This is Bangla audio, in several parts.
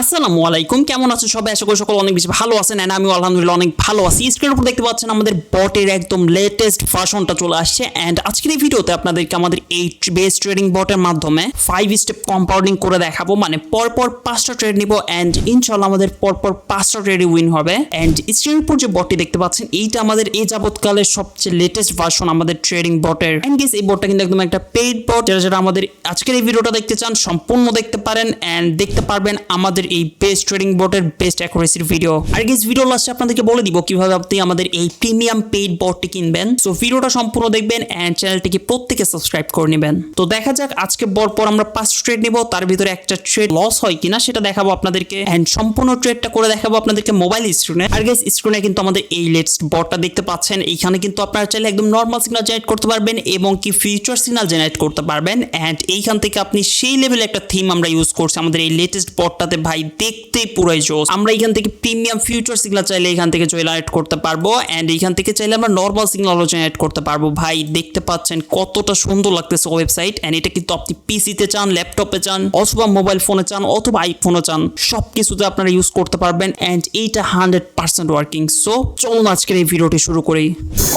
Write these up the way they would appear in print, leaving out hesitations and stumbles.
আসসালামু আলাইকুম, কেমন আছেন সবাই? আশা করি সকল অনেক বেশি ভালো আছেন। এন্ড আমি আলহামদুলিল্লাহ অনেক ভালো আছি। স্ক্রিনের উপর দেখতে পাচ্ছেন আমাদের বটের একদম লেটেস্ট ভার্সনটা চলে আসছে। এন্ড আজকের এই ভিডিওতে আপনাদেরকে আমাদের এই বেস ট্রেডিং বটের মাধ্যমে 5 স্টেপ কম্পাউন্ডিং করে দেখাবো। মানে পরপর 5টা ট্রেড নিব এন্ড ইনশাআল্লাহ আমাদের পরপর 5টা ট্রেডে উইন হবে। এন্ড স্ক্রিনের উপর যে বটটি দেখতে পাচ্ছেন এইটা আমাদের এই যাবতকালের সবচেয়ে লেটেস্ট ভার্সন আমাদের ট্রেডিং বটের। এন্ড গাইস এই বটটা কিন্তু একদম একটা পেইড বট। যারা আমাদের আজকের এই ভিডিওটা দেখতে চান সম্পূর্ণ দেখতে পারেন এন্ড দেখতে পারবেন আমাদের এই বেস্ট ট্রেডিং বটের বেস্ট অ্যাকুরেসির ভিডিও। আর গাইস ভিডিও লাস্টে আপনাদেরকে বলে দিব কিভাবে আপনি আমাদের এই প্রিমিয়াম পেইড বটটি কিনবেন। সো ভিডিওটা সম্পূর্ণ দেখবেন এন্ড চ্যানেলটিকে প্রত্যেকে সাবস্ক্রাইব করে নেবেন। তো দেখা যাক আজকে পর আমরা 5 ট্রেড নিব, তার ভিতরে একটা ট্রেড লস হয় কিনা সেটা দেখাবো আপনাদেরকে এন্ড সম্পূর্ণ ট্রেডটা করে দেখাবো আপনাদেরকে মোবাইল স্ক্রিনে। আর গাইস স্ক্রিনে কিন্তু আমাদের এই লেটেস্ট বটটা দেখতে পাচ্ছেন। এইখানে কিন্তু আপনারা চাইলে একদম নরমাল সিগন্যাল জেনারেট করতে পারবেন এবং কি ফিউচার সিগন্যাল জেনারেট করতে পারবেন। এন্ড এইখান থেকে আপনি সেই লেভেলে একটা থিম আমরা ইউজ করছি আমাদের এই লেটেস্ট বটটাতে। ভাই দেখতেই পুরাই জোস। আমরা এখান থেকে প্রিমিয়াম ফিউচার সিগন্যাল চাইলে এখান থেকে জেনারেট করতে পারবো এন্ড এইখান থেকে চাইলে আমরা নরমাল সিগন্যালও জেনারেট করতে পারবো। ভাই দেখতে পাচ্ছেন কতটা সুন্দর লাগতেছে ওয়েবসাইট। এন্ড এটা কিন্তু আপনি পিসিতে চান, ল্যাপটপে চান, অথবা মোবাইল ফোনে চান, অথবা আইফোনে চান, সবকিছুতে আপনারা ইউজ করতে পারবেন এন্ড এইটা 100% ওয়ার্কিং। সো চলুন আজকের এই ভিডিওটি শুরু করি।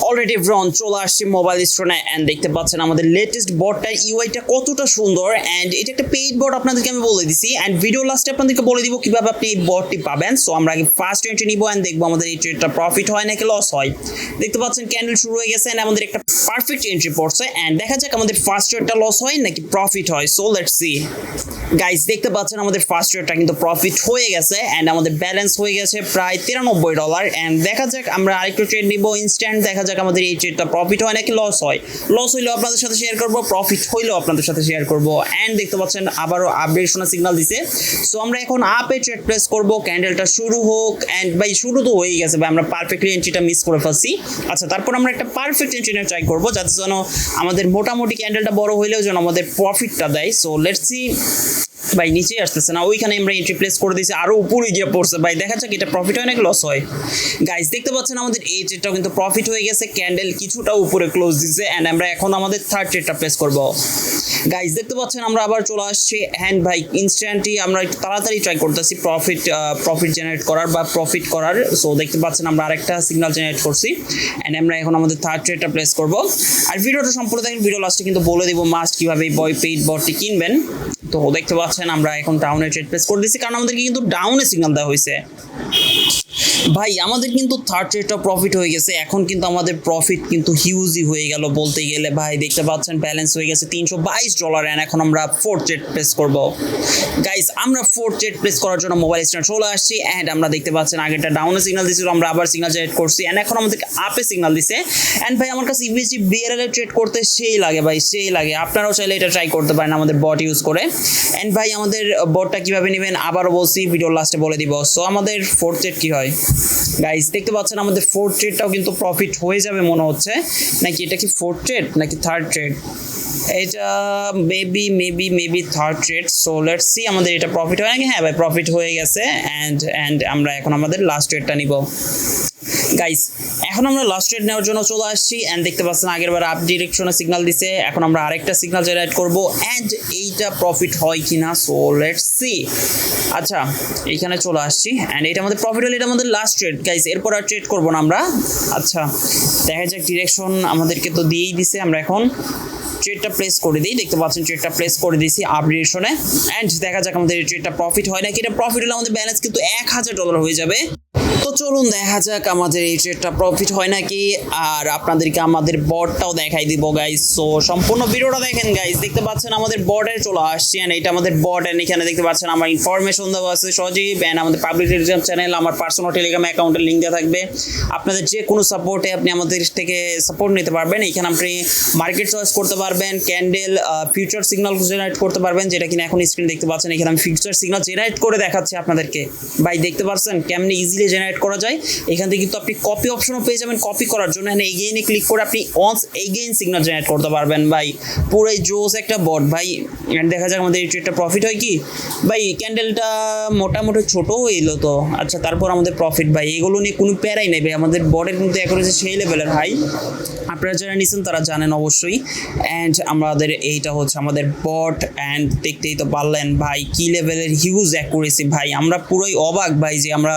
অলরেডি এভরিওয়ান চলে আসছি মোবাইল স্টোরে এন্ড দেখতে পাচ্ছেন আমাদের লেটেস্ট বটটা ইউআইটা কতটা সুন্দর। এন্ড এটা একটা পেইড বট আপনাদেরকে আমি বলে দিছি এন্ড ভিডিও লাস্টে আপনাদেরকে বলে দিব কিভাবে আপনি এই বটটি পাবেন। সো আমরা আগে ফার্স্ট এন্ট্রি নিব এন্ড দেখবো আমাদের এই ট্রেডটা প্রফিট হয় নাকি লস হয়। দেখতে পাচ্ছেন ক্যান্ডেল শুরু হয়ে গেছে এন্ড আমাদের একটা পারফেক্ট এন্ট্রি পড়ছে এন্ড দেখা যাক আমাদের ফার্স্ট ট্রেডটা লস হয় নাকি প্রফিট হয়। সো লেটস সি গাইস, দেখতে পাচ্ছেন আমাদের ফার্স্ট ট্রেডটা কিন্তু প্রফিট হয়ে গেছে এন্ড আমাদের ব্যালেন্স হয়ে গেছে প্রায় $93 এন্ড দেখা যাক আমরা আরেকটু ট্রেড নিব ইনস্ট্যান্ট। দেখা যাক আমাদের এই ট্রেডটা প্রফিট হয় নাকি লস হয়। লস হইলেও আপনাদের সাথে শেয়ার করব, প্রফিট হইলেও আপনাদের সাথে শেয়ার করব। এন্ড দেখতে পাচ্ছেন আবারও আপডেশনের সিগন্যাল দিছে। সো আমরা এখন আপে ট্রেড প্লেস করব। ক্যান্ডেলটা শুরু হোক এন্ড ভাই শুরু তো হয়ে গেছে ভাই, আমরা পারফেক্টলি এন্ট্রিটা মিস করে ফেলছি। আচ্ছা তারপর আমরা একটা পারফেক্ট এন্ট্রি নিয়ে ট্রাই করব যাতে যেন আমাদের মোটামুটি ক্যান্ডেলটা বড় হইলেও যেন আমাদের প্রফিটটা দেয়। So let's see. ভাই নিচেই আসতেছে না, ওইখানে আমরা এন্ট্রি প্লেস করে দিয়েছি, আরো উপরে গিয়ে পড়ছে। ভাই দেখা যাক এটা প্রফিট হয় নাকি লস হয়। গাইস দেখতে পাচ্ছেন আমাদের এই ট্রেডটাও কিন্তু প্রফিট হয়ে গেছে। ক্যান্ডেল কিছুটা উপরে ক্লোজ দিছে এন্ড আমরা এখন আমাদের থার্ড ট্রেডটা প্লেস করব। গাইস দেখতে পাচ্ছেন আমরা আবার চলে আসছি এন্ড ভাই ইনস্ট্যান্টলি আমরা একটু তাড়াতাড়ি ট্রাই করতেছি প্রফিট জেনারেট করার বা প্রফিট করার। সো দেখতে পাচ্ছেন আমরা আরেকটা সিগন্যাল জেনারেট করছি এন্ড আমরা এখন আমাদের থার্ড ট্রেডটা প্লেস করব। আর ভিডিওটা সম্পূর্ণ দেখেন, ভিডিও লাস্টে কিন্তু বলে দিব মাস্ট কিভাবে এই পেইড বটটি কিনবেন। তো দেখতে পাচ্ছেন আমরা এখন ডাউনে ট্রেড প্লেস করে দিয়েছি কারণ আমাদেরকে কিন্তু ডাউনে সিগন্যাল দেওয়া হয়েছে। ভাই আমাদের কিন্তু থার্ড ট্রেডটা প্রফিট হয়ে গেছে। এখন কিন্তু আমাদের প্রফিট কিন্তু হিউজই হয়ে গেল বলতে গেলে। ভাই দেখতে পাচ্ছেন ব্যালেন্স হয়ে গেছে $322 এন্ড এখন আমরা ফোর্থ ট্রেড প্লেস করব। গাইস আমরা ফোর্থ ট্রেড প্লেস করার জন্য মোবাইল স্ট্যান্ড চলে আসছি এন্ড আমরা দেখতে পাচ্ছেন আগেরটা ডাউনে সিগন্যাল দিয়েছিল, আমরা আবার সিগন্যাল জেনারেট করছি এন্ড এখন আমাদেরকে আপে সিগন্যাল দিছে। এন্ড ভাই আমার কাছে ইউএসডি বিআরএল এর ট্রেড করতে সেই লাগে ভাই, সেই লাগে। আপনারাও চাইলে এটা ট্রাই করতে পারেন আমাদের বট ইউজ করে। এন্ড ভাই আমাদের বটটা কিভাবে নেবেন আবারও বলছি, ভিডিও লাস্টে বলে দিব। সো আমাদের ফোর্থ ট্রেড কি হয় গাইস দেখতে পাচ্ছেন আমাদের ফোর্থ ট্রেডটাও কিন্তু প্রফিট হয়ে যাবে মনে হচ্ছে। নাকি এটা কি ফোর্থ ট্রেড নাকি থার্ড ট্রেড? এটা maybe third trade. So let's see আমাদের এটা প্রফিট হয় নাকি। হ্যাঁ ভাই প্রফিট হয়ে গেছে এন্ড আমরা এখন আমাদের লাস্ট ট্রেডটা নিব। গাইস এখন আমরা লাস্ট ট্রেড নেওয়ার জন্য চলে আসছি এন্ড দেখতে পাচ্ছেন আগেরবার আপ ডিরেকশনে সিগন্যাল দিছে, এখন আমরা আরেকটা সিগন্যাল জেনারেট করব এন্ড এইটা প্রফিট হয় কিনা। So let's see. আচ্ছা এইখানে চলে আসছি এন্ড এটা আমাদের প্রফিট হলে এটা আমাদের লাস্ট ট্রেড গাইস, এরপর আর ট্রেড করব না আমরা। আচ্ছা দেখা যাক, ডিরেকশন আমাদেরকে তো দিয়েই দিছে, আমরা এখন ট্রেডটা প্লেস করে দিই। দেখতে পাচ্ছেন ট্রেডটা প্লেস করে দিয়েছি আপ ডিরেকশনে এন্ড দেখা যাক আমাদের এই ট্রেডটা প্রফিট হয় নাকি। এটা প্রফিট হলে আমাদের ব্যালেন্স কিন্তু $1000 হয়ে যাবে। তো চলুন দেখা যাক আমাদের এই ট্রেডটা প্রফিট হয় নাকি আর আপনাদেরকে আমাদের বটটাও দেখাই দিব গাইস। সো সম্পূর্ণ ভিডিওটা দেখেন গাইস। দেখতে পাচ্ছেন আমাদের বটে চলে আসছি এন্ড এটা আমাদের বট এন্ড এখানে দেখতে পাচ্ছেন আমার ইনফরমেশন দেওয়া আছে সজীব এন্ড আমাদের পাবলিক টেলিগ্রাম চ্যানেল, আমার পার্সোনাল টেলিগ্রাম অ্যাকাউন্টের লিঙ্ক দেওয়া থাকবে। আপনাদের যে কোনো সাপোর্টে আপনি আমাদের থেকে সাপোর্ট নিতে পারবেন। এখানে আপনি মার্কেট চয়েস করতে পারবেন, ক্যান্ডেল ফিউচার সিগন্যাল জেনারেট করতে পারবেন, যেটা কিনা এখন স্ক্রিন দেখতে পাচ্ছেন। এখানে আমি ফিউচার সিগন্যাল জেনারেট করে দেখাচ্ছি আপনাদেরকে। ভাই দেখতে পাচ্ছেন কেমনি ইজিলি জেনারেট করা যায়। এখান থেকে কিন্তু আপনি কপি অপশনও পেয়ে যাবেন। কপি করার জন্য এখানে এগেইনে ক্লিক করে আপনি ওয়ান্স এগেইন সিগন্যাল জেনারেট করতে পারবেন। ভাই পুরাই জোস একটা বট ভাই। দেখা যাক আমাদের এই ট্রেডটা প্রফিট হয় কি। ভাই ক্যান্ডেলটা মোটামুটি ছোট হইলো তো। আচ্ছা তারপর আমাদের প্রফিট ভাই, এগুলো নিয়ে কোনো প্যারাই নেই ভাই। আমাদের বটের কিন্তু অ্যাকুরেসি সেই লেভেলের হাই। আপনারা যারা নিছেন তারা জানেন অবশ্যই। অ্যান্ড আমাদের এইটা হচ্ছে আমাদের বট, অ্যান্ড দেখতেই তো পারলেন ভাই কি লেভেলের হিউজ অ্যাকুরেসি ভাই, আমরা পুরোই অবাক ভাই যে আমরা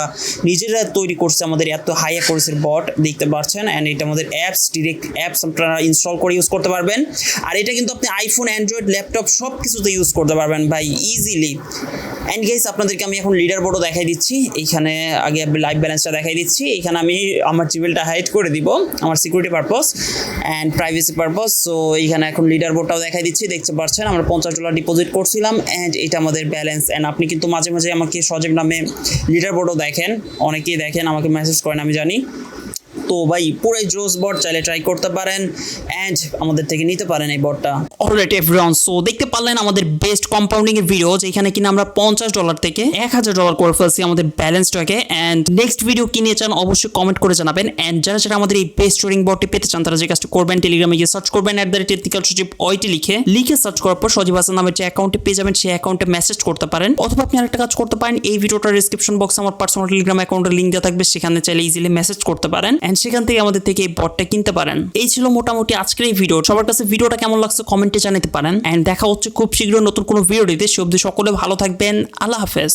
নিজেরা তৈরি করছি আমাদের এত হাই অ্যাকুরেসির বট দেখতে পাচ্ছেন। অ্যান্ড এটা আমাদের অ্যাপস, ডিরেক্ট অ্যাপস আপনারা ইনস্টল করে ইউজ করতে পারবেন। আর এটা কিন্তু আপনি আইফোন, অ্যান্ড্রয়েড, ল্যাপটপ সব কিছুতে ইউজ করতে পারবেন ভাই ইজিলি। অ্যান্ড গাইস আপনাদেরকে আমি এখন লিডার বোর্ডও দেখাই দিচ্ছি। এইখানে আগে লাইভ ব্যালেন্সটা দেখাই দিচ্ছি। এইখানে আমি আমার জিমেলটা হাইড করে দিব আমার security purpose and privacy purpose. So এইখানে এখন লিডার বোর্ডটাও দেখাই দিচ্ছি। দেখতে পাচ্ছেন আমরা $50 ডিপোজিট করছিলাম, অ্যান্ড এটা আমাদের ব্যালেন্স। অ্যান্ড আপনি কিন্তু মাঝে মাঝে আমাকে সজীব নামে লিডার বোর্ডও দেখেন, অনেকেই দেখেন, আমাকে মেসেজ করেন আমি জানি। তো ভাই পুরাই জোস বট, চাইলে ট্রাই করতে পারেন অ্যান্ড আমাদের থেকে নিতে পারেন এই বটটা। অলরাইট এভরিওয়ান, সো দেখতে পারলেন আমাদের বেস্ট কম্পাউন্ডিং এর ভিডিও, যেখানে কিনা আমরা $50 থেকে $1000 করে ফেলছি আমাদের ব্যালেন্সটাকে। অ্যান্ড নেক্সট ভিডিও কি নিয়ে চান অবশ্যই কমেন্ট করে জানাবেন। অ্যান্ড যারা যারা আমাদের এই বেস্ট ট্রেডিং বটটি পেতে চান তারা যে কাজটা করবেন, টেলিগ্রামে গিয়ে সার্চ করবেন @technicalsajib ওইটি লিখে সার্চ করার পর সজীব হাসান নামের যে অ্যাকাউন্টে পেয়ে যাবেন সেই অ্যাকাউন্টে মেসেজ করতে পারেন। অথবা আপনি আরেকটা কাজ করতে পারেন, এই ভিডিওটার ডেসক্রিপশন বক্সে আমার পার্সোনাল টেলিগ্রাম অ্যাকাউন্টের লিঙ্ক দেওয়া থাকবে, সেখানে চাইলে ইজিলি মেসেজ করতে পারেন অ্যান্ড সেখান থেকে আমাদের থেকে এই বটটা কিনতে পারেন। এই ছিল মোটামুটি আজকের এই ভিডিও। সবার কাছে ভিডিওটা কেমন লাগছে কমেন্টে জানাতে পারেন। এন্ড দেখা হচ্ছে খুব শীঘ্রই নতুন কোনো ভিডিওতে। সে অবধি সকলে ভালো থাকবেন। আল্লাহ হাফেজ।